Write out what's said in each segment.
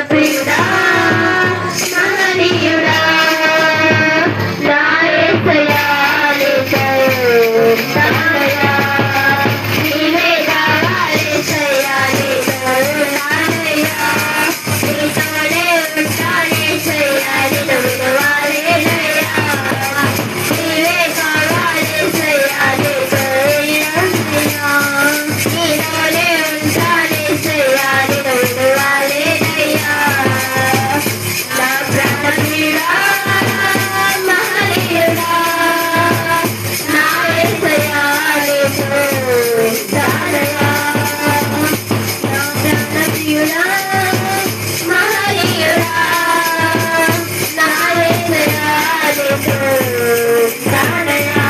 ప్రియుడా మహనీయుడా నా యేసయ్యా నీకే స్తోత్రమయ్యా నీవే కావాలి యేసయ్యా నీకే నానయ్యా నీతోనే ఉంటాను యేసయ్యా నిన్ను విడువలేనయ్యా నీవే కావాలి యేసయ్యా నీకే నానయ్యా నీతోనే ఉంటాను యేసయ్యా నిన్ను విడువలేనయ్యా నా ప్రాణ ప్రియుడా మహనీయుడా నా యేసయ్యా నీకే స్తోత్రమయ్యా నా ప్రాణ ప్రియుడా మహనీయుడా నా యేసయ్యా నీకే స్తోత్రమయ్యా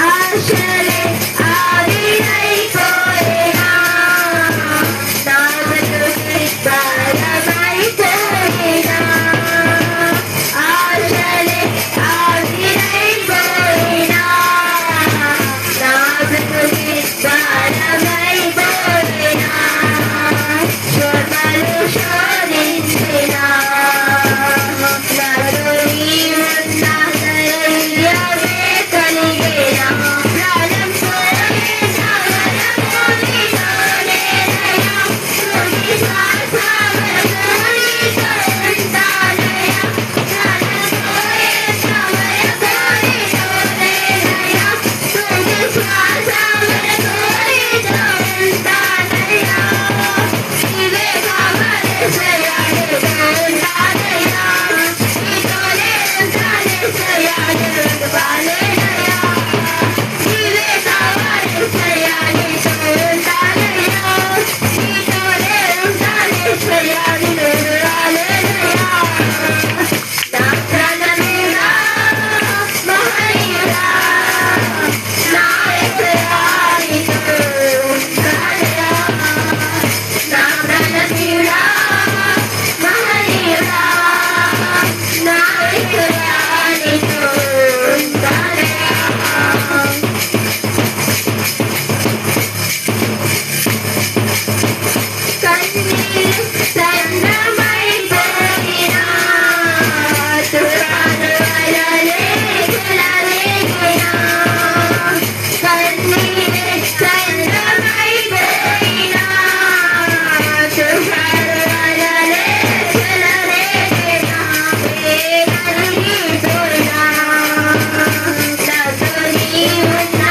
ఆశలే ఆవిరైపోయినా నా బ్రతుకే భారమైపోయినా ఆశలే ఆవిరైపోయినా నా బ్రతుకే భారమైపోయినా శ్రమలు శోధించినా నాలో నీవున్న ధైర్యమే కలిగేనా ప్రాణం పోయేంత వరకు నీతోనేనయ్యా తుది శ్వాస వరకు నీతో ఉంటానయ్యా ప్రాణం పోయేంత వరకు నీతోనేనయ్యా తుది శ్వాస వరకు నీతో ఉంటానయ్యా నీవే కావాలి యేసయ్యా నీతో ఉంటానయ్యా నీతోనే ఉంటాను యేసయ్యా నిన్ను విడువలేనయ్యా నీవే కావాలి యేసయ్యా నీతో ఉంటానయ్యా నీతోనే ఉంటాను యేసయ్యా నిన్ను విడువలేనయ్యా నా ప్రాణమేనా మహనీయుడా నా యేసయ్యా నీతో ఉంటానయ్యా నా ప్రాణమేనా మహనీయుడా నా యేసయ్యా నీతో ఉంటానయ్యా కన్నీరు సన్నమైపోయినా తుఫాను అలలే చెలరేగినా కన్నీరు సన్నమైపోయినా తుఫాను అలలే చెలరేగినా వేదనగిపోయినా నాతో నీవున్న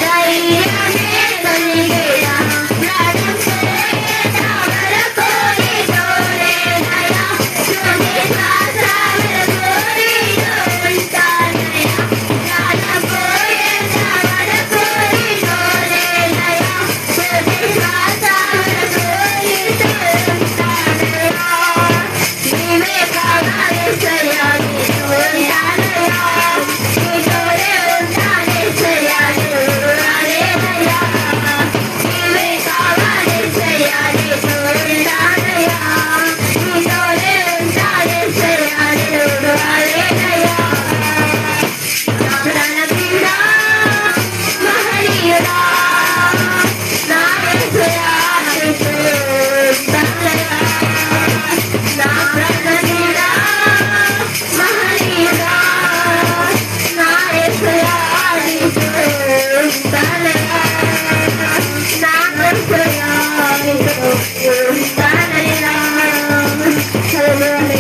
ధైర్యమే కలిగేనా ప్రాణం పోయేంత వరకు నీతోనేనయ్యా తుది శ్వాస వరకు నీతో ఉంటానయ్యా ప్రాణం పోయేంత వరకు నీతోనేనయ్యా తుది శ్వాస వరకు నీతో ఉంటానయ్యా నీవే కావాలి యేసయ్యా నీతో ఉంటానయ్యా నీతోనే ఉంటాను యేసయ్యా నిన్ను విడువలేనయ్యా నీవే కావాలి యేసయ్యా నీతో ఉంటానయ్యా నీతోనే ఉంటాను యేసయ్యా నిన్ను విడువలేనయ్యా నా ప్రాణ ప్రియుడా మహనీయుడా నా యేసయ్యా నీతో ఉంటానయ్యా నా ప్రాణ ప్రియుడా మహనీయుడా నా యేసయ్యా నీతో ఉంటానయ్యా